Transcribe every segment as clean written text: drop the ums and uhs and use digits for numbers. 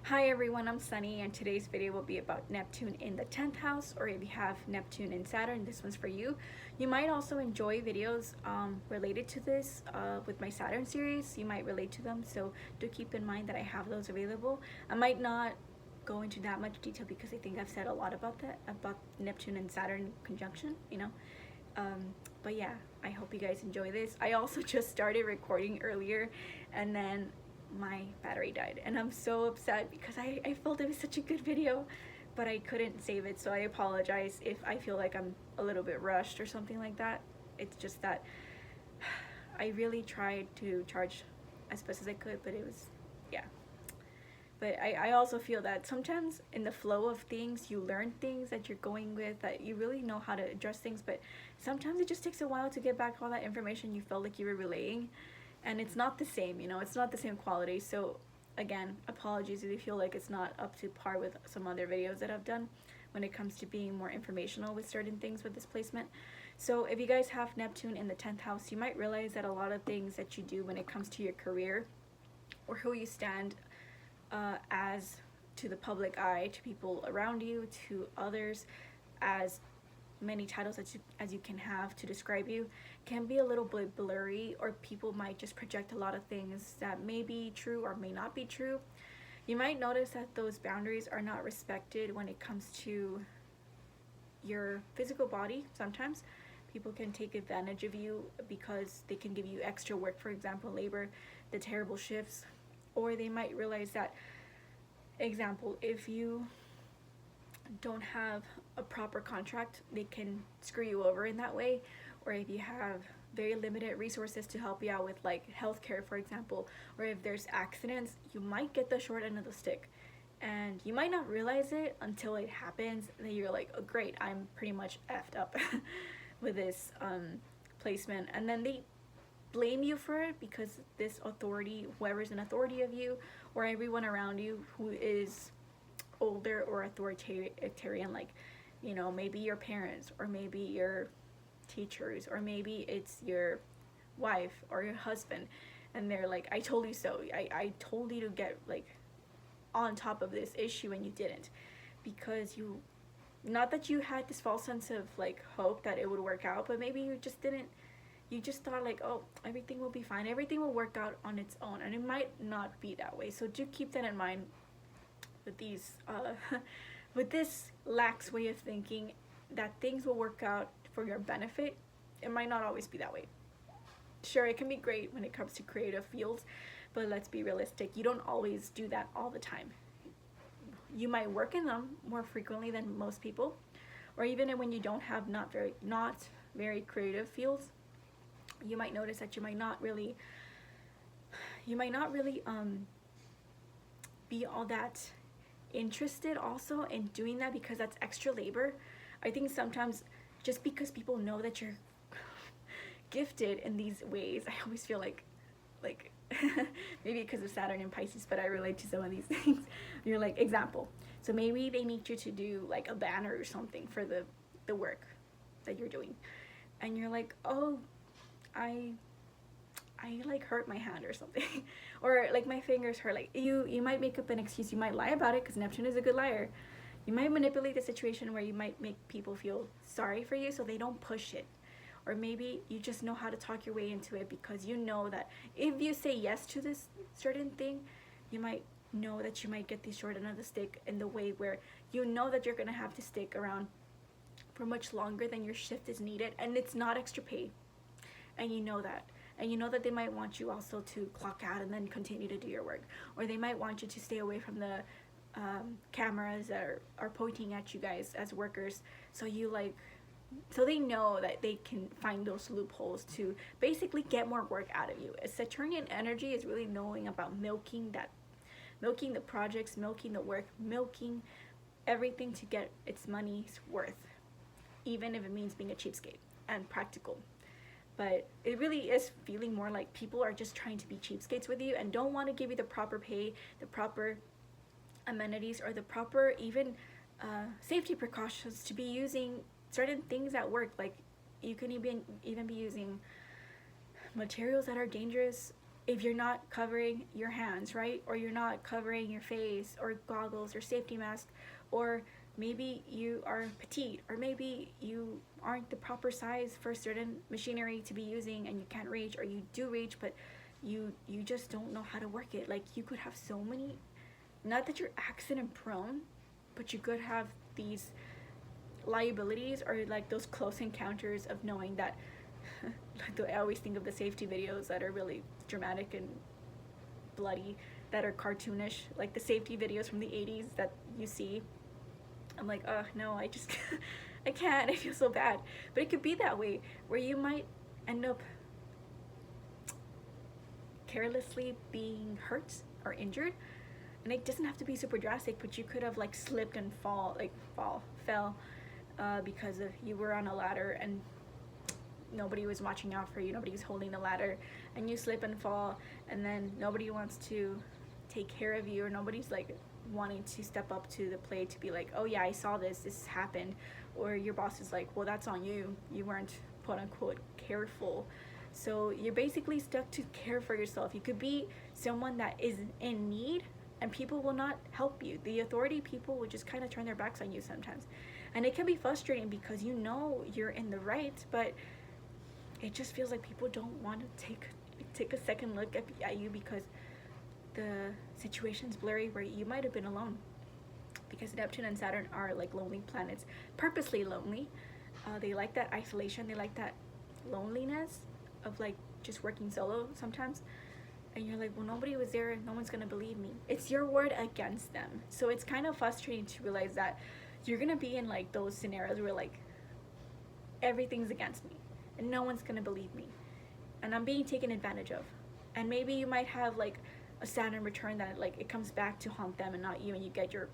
Hi everyone, I'm Sunny and today's video will be about Neptune in the 10th house, or if you have Neptune in Saturn, this one's for you. You might also enjoy videos related to this with my Saturn series. You might relate to them, so do keep in mind that I have those available. I might not go into that much detail because I think I've said a lot about that, about Neptune and Saturn conjunction, but yeah, I hope you guys enjoy this. I also just started recording earlier and then my battery died and I'm so upset because I felt it was such a good video, but I couldn't save it, so I apologize if I feel like I'm a little bit rushed or something like that. It's just that I really tried to charge as best as I could, but it was, yeah. But I also feel that sometimes in the flow of things you learn things that you're going with, that you really know how to address things, but sometimes it just takes a while to get back all that information you felt like you were relaying, and it's not the same, it's not the same quality. So again, apologies if you feel like it's not up to par with some other videos that I've done when it comes to being more informational with certain things with this placement. So if you guys have Neptune in the 10th house, you might realize that a lot of things that you do when it comes to your career or who you stand as to the public eye, to people around you, to others, as many titles as you can have to describe you, can be a little bit blurry, or people might just project a lot of things that may be true or may not be true. You might notice that those boundaries are not respected when it comes to your physical body. Sometimes people can take advantage of you because they can give you extra work, for example, labor, the terrible shifts, or they might realize that, example, if you don't have a proper contract, they can screw you over in that way. Or if you have very limited resources to help you out with, like healthcare, for example, or if there's accidents, you might get the short end of the stick, and you might not realize it until it happens, and then you're like, oh great, I'm pretty much effed up with this placement, and then they blame you for it because this authority, whoever's in authority of you, or everyone around you who is older or authoritarian, like, maybe your parents, or maybe your teachers, or maybe it's your wife or your husband, and they're like, I told you so, I told you to get like on top of this issue and you didn't, because you, not that you had this false sense of like hope that it would work out, but maybe you just didn't, you just thought like, oh, everything will be fine, everything will work out on its own, and it might not be that way. So do keep that in mind with these with this lax way of thinking that things will work out for your benefit. It might not always be that way. Sure, it can be great when it comes to creative fields, but let's be realistic, you don't always do that all the time. You might work in them more frequently than most people, or even when you don't have not very creative fields, you might notice that you might not really be all that interested also in doing that, because that's extra labor. I think sometimes just because people know that you're gifted in these ways, I always feel like maybe because of Saturn and Pisces, but I relate to some of these things. You're like, example, so maybe they need you to do like a banner or something for the work that you're doing, and you're like, oh, I like hurt my hand or something or like my fingers hurt. Like you might make up an excuse, you might lie about it because Neptune is a good liar. You might manipulate the situation where you might make people feel sorry for you so they don't push it. Or maybe you just know how to talk your way into it because you know that if you say yes to this certain thing, you might know that you might get the short end of the stick in the way where you know that you're gonna have to stick around for much longer than your shift is needed, and it's not extra pay, and you know that. And you know that they might want you also to clock out and then continue to do your work, or they might want you to stay away from the cameras that are pointing at you guys as workers, so they know that they can find those loopholes to basically get more work out of you. A Saturnian energy is really knowing about milking the projects, milking the work, milking everything to get its money's worth, even if it means being a cheapskate and practical. But it really is feeling more like people are just trying to be cheapskates with you and don't want to give you the proper pay, the proper amenities, or the proper even safety precautions to be using certain things at work. Like you can even be using materials that are dangerous if you're not covering your hands, right? Or you're not covering your face, or goggles or safety mask, or maybe you are petite, or maybe you aren't the proper size for certain machinery to be using and you can't reach, or you do reach but you just don't know how to work it. Like, you could have so many, not that you're accident prone, but you could have these liabilities, or like those close encounters of knowing that like, I always think of the safety videos that are really dramatic and bloody, that are cartoonish, like the safety videos from the 80s that you see. I'm like, oh no, I just I can't, I feel so bad. But it could be that way, where you might end up carelessly being hurt or injured. And it doesn't have to be super drastic, but you could have like slipped and fell because of, you were on a ladder and nobody was watching out for you, nobody was holding the ladder, and you slip and fall, and then nobody wants to take care of you, or nobody's like wanting to step up to the plate to be like, oh yeah, I saw this happened. Or your boss is like, well, that's on you, you weren't quote unquote careful. So you're basically stuck to care for yourself. You could be someone that is in need and people will not help you. The authority people will just kind of turn their backs on you sometimes. And it can be frustrating because you know you're in the right, but it just feels like people don't want to take a second look at you because the situation's blurry, where you might have been alone. Because Neptune and Saturn are like lonely planets, purposely lonely. They like that isolation, they like that loneliness of like just working solo sometimes. And you're like, well, nobody was there, no one's gonna believe me. It's your word against them. So it's kind of frustrating to realize that you're gonna be in like those scenarios where like everything's against me and no one's gonna believe me and I'm being taken advantage of. And maybe you might have like a Saturn return that like it comes back to haunt them and not you, and you get your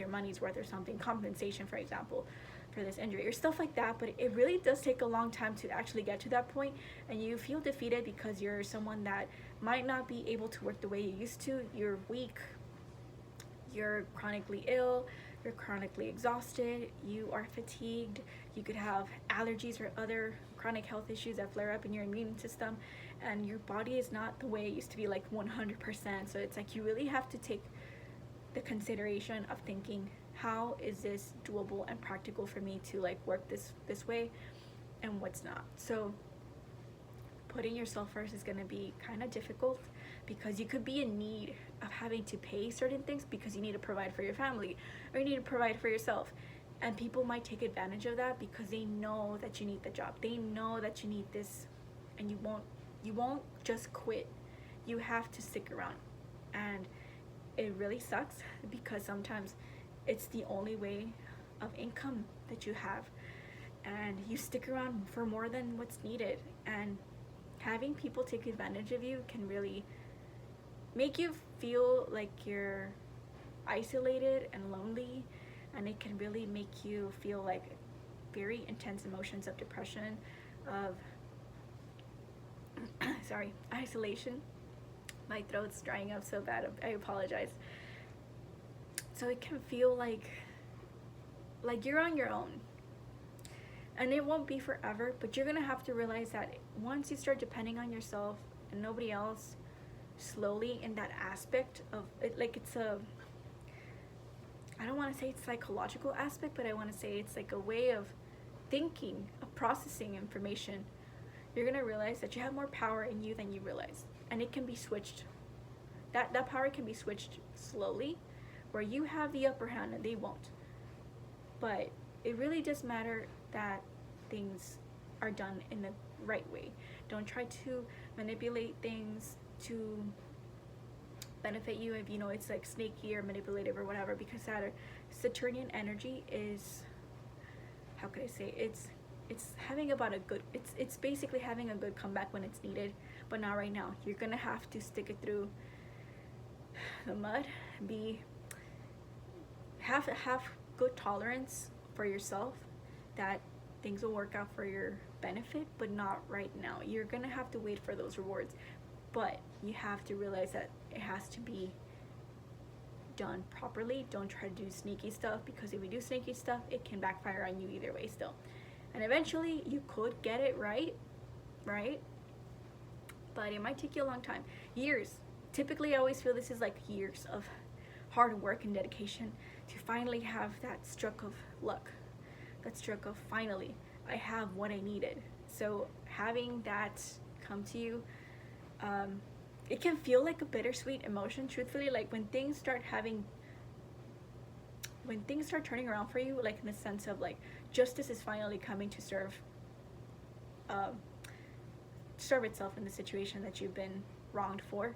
money's worth or something, compensation for example, for this injury or stuff like that. But it really does take a long time to actually get to that point, and you feel defeated because you're someone that might not be able to work the way you used to. You're weak, you're chronically ill, you're chronically exhausted, you are fatigued, you could have allergies or other chronic health issues that flare up in your immune system, and your body is not the way it used to be, like 100%. So it's like you really have to take the consideration of thinking, how is this doable and practical for me to like work this way, and what's not. So putting yourself first is going to be kind of difficult because you could be in need of having to pay certain things because you need to provide for your family or you need to provide for yourself, and people might take advantage of that because they know that you need the job, they know that you need this, and you won't just quit. You have to stick around, and it really sucks because sometimes it's the only way of income that you have, and you stick around for more than what's needed. And having people take advantage of you can really make you feel like you're isolated and lonely, and it can really make you feel like very intense emotions of depression, of isolation. My throat's drying up so bad, I apologize. So it can feel like you're on your own, and it won't be forever, but you're gonna have to realize that once you start depending on yourself and nobody else, slowly in that aspect of it, like it's a, I don't want to say it's psychological aspect, but I want to say it's like a way of thinking, of processing information. You're gonna realize that you have more power in you than you realize, and it can be switched. That power can be switched slowly, where you have the upper hand and they won't. But it really does matter that things are done in the right way. Don't try to manipulate things to benefit you if you know it's like snaky or manipulative or whatever, because Saturnian energy is, how could I say, it's having about a good, it's basically having a good comeback when it's needed, but not right now. You're gonna have to stick it through the mud, have good tolerance for yourself, that things will work out for your benefit, but not right now. You're gonna have to wait for those rewards, but you have to realize that it has to be done properly. Don't try to do sneaky stuff, because if you do sneaky stuff, it can backfire on you either way still. And eventually you could get it right, but it might take you a long time, years. Typically I always feel this is like years of hard work and dedication to finally have that stroke of luck, that stroke of finally I have what I needed. So having that come to you, it can feel like a bittersweet emotion, truthfully. Like when things start turning around for you, like in the sense of like justice is finally coming to serve itself in the situation that you've been wronged for.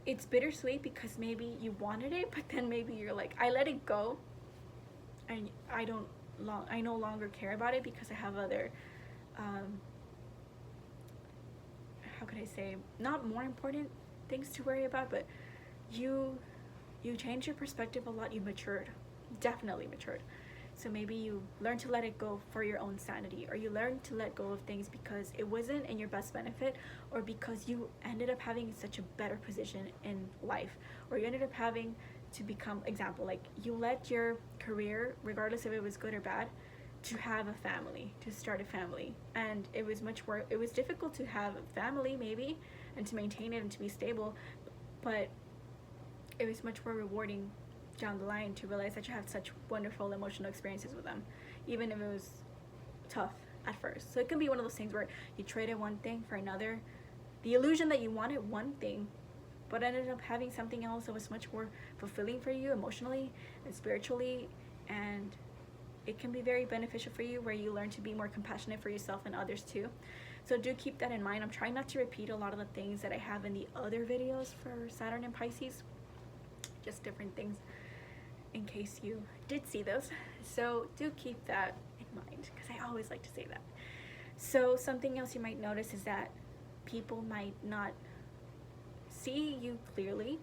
It's bittersweet because maybe you wanted it, but then maybe you're like, I let it go, and I no longer care about it because I have other, how could I say, not more important things to worry about, but you changed your perspective a lot. You matured, definitely matured. So maybe you learn to let it go for your own sanity, or you learn to let go of things because it wasn't in your best benefit, or because you ended up having such a better position in life, or you ended up having to become, example, like you let your career, regardless if it was good or bad, to have a family, to start a family. And it was difficult to have a family maybe, and to maintain it and to be stable, but it was much more rewarding down the line to realize that you had such wonderful emotional experiences with them, even if it was tough at first. So it can be one of those things where you traded one thing for another, the illusion that you wanted one thing, but ended up having something else that was much more fulfilling for you emotionally and spiritually. And it can be very beneficial for you, where you learn to be more compassionate for yourself and others too. So do keep that in mind. I'm trying not to repeat a lot of the things that I have in the other videos for Saturn and Pisces, just different things in case you did see those. So do keep that in mind, because I always like to say that. So something else you might notice is that people might not see you clearly,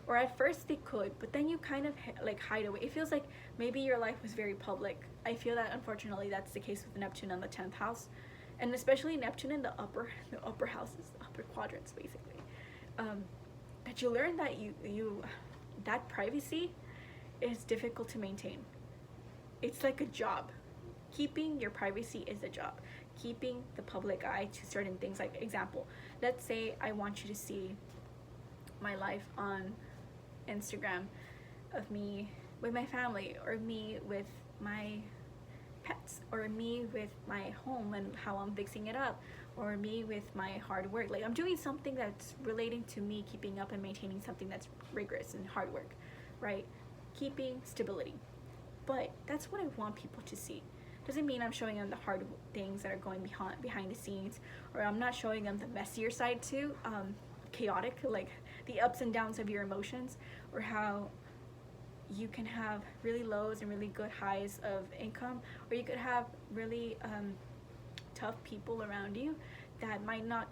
or at first they could, but then you kind of like hide away. It feels like maybe your life was very public. I feel that unfortunately that's the case with Neptune on the 10th house, and especially Neptune in the upper houses, the upper quadrants basically. That you learn that that privacy is difficult to maintain. It's like a job. Keeping your privacy is a job. Keeping the public eye to certain things, like example, let's say I want you to see my life on Instagram of me with my family, or me with my pets, or me with my home and how I'm fixing it up, or me with my hard work. Like I'm doing something that's relating to me keeping up and maintaining something that's rigorous and hard work, right? Keeping stability. But that's what I want people to see. Doesn't mean I'm showing them the hard things that are going behind the scenes, or I'm not showing them the messier side too, chaotic, like the ups and downs of your emotions, or how you can have really lows and really good highs of income, or you could have really tough people around you that might not,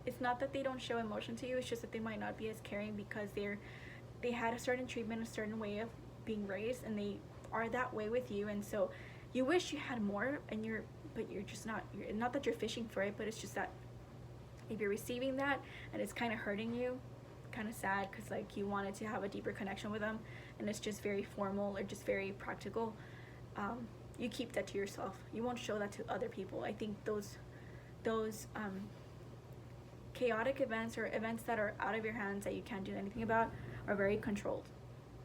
it's not that they don't show emotion to you, it's just that they might not be as caring because they had a certain treatment, a certain way of being raised, and they are that way with you. And so you wish you had more, and you're just not, not that you're fishing for it, but it's just that if you're receiving that and it's kind of hurting you, kind of sad, because like you wanted to have a deeper connection with them and it's just very formal or just very practical, you keep that to yourself. You won't show that to other people. I think those chaotic events, or events that are out of your hands that you can't do anything about, are very controlled,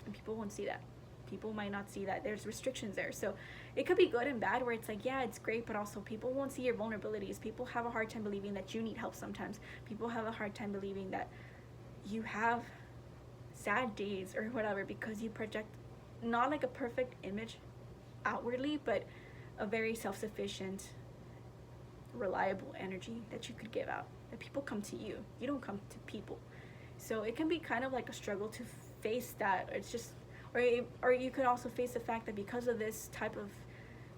and people won't see that. People might not see that there's restrictions there. So it could be good and bad, where it's like, yeah, it's great, but also people won't see your vulnerabilities. People have a hard time believing that you need help sometimes. People have a hard time believing that you have sad days or whatever, because you project not like a perfect image outwardly, but a very self-sufficient, reliable energy that you could give out, that people come to you. You don't come to people. So it can be kind of like a struggle to face that. It's just, or you could also face the fact that because of this type of,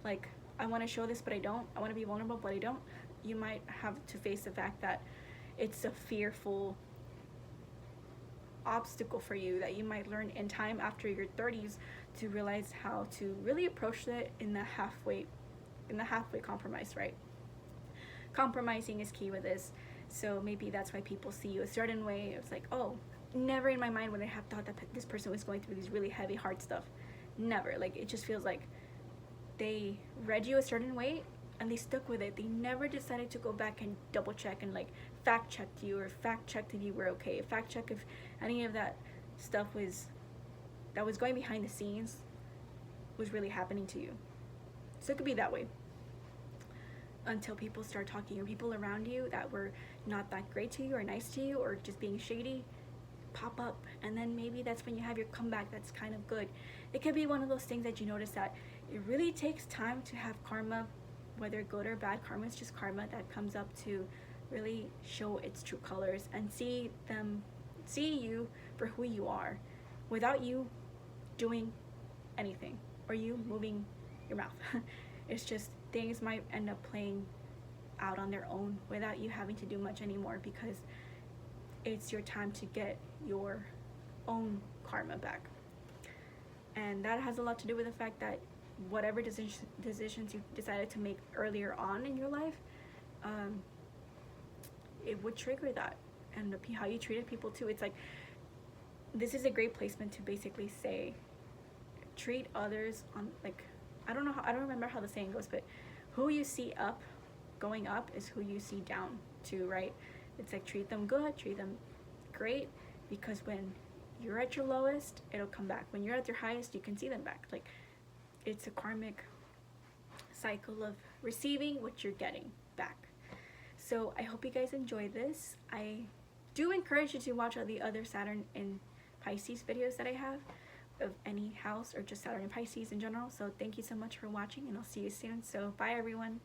like, I want to show this but I don't, I want to be vulnerable but I don't, you might have to face the fact that it's a fearful obstacle for you that you might learn in time after your 30s to realize how to really approach it in the halfway compromise, right? Compromising is key with this. So maybe that's why people see you a certain way. It's like, oh, never in my mind would I have thought that this person was going through these really heavy, hard stuff. Never. Like, it just feels like they read you a certain way and they stuck with it. They never decided to go back and double check and like fact checked you, or fact checked if you were okay, fact check if any of that stuff that was going behind the scenes was really happening to you. So it could be that way until people start talking, or people around you that were not that great to you or nice to you or just being shady pop up, and then maybe that's when you have your comeback that's kind of good. It could be one of those things that you notice that it really takes time to have karma, whether good or bad. Karma is just karma that comes up to really show its true colors and see you for who you are without you doing anything or you moving your mouth. It's just things might end up playing out on their own without you having to do much anymore, because it's your time to get your own karma back. And that has a lot to do with the fact that whatever decisions you decided to make earlier on in your life, it would trigger that. And how you treated people too. It's like, this is a great placement to basically say, treat others on, like, I don't remember how the saying goes, but who you see up, going up, is who you see down too, right? It's like, treat them good, treat them great, because when you're at your lowest, it'll come back. When you're at your highest, you can see them back. Like, it's a karmic cycle of receiving what you're getting back. So I hope you guys enjoy this. I do encourage you to watch all the other Saturn and Pisces videos that I have of any house, or just Saturn and Pisces in general. So thank you so much for watching, and I'll see you soon. So bye everyone.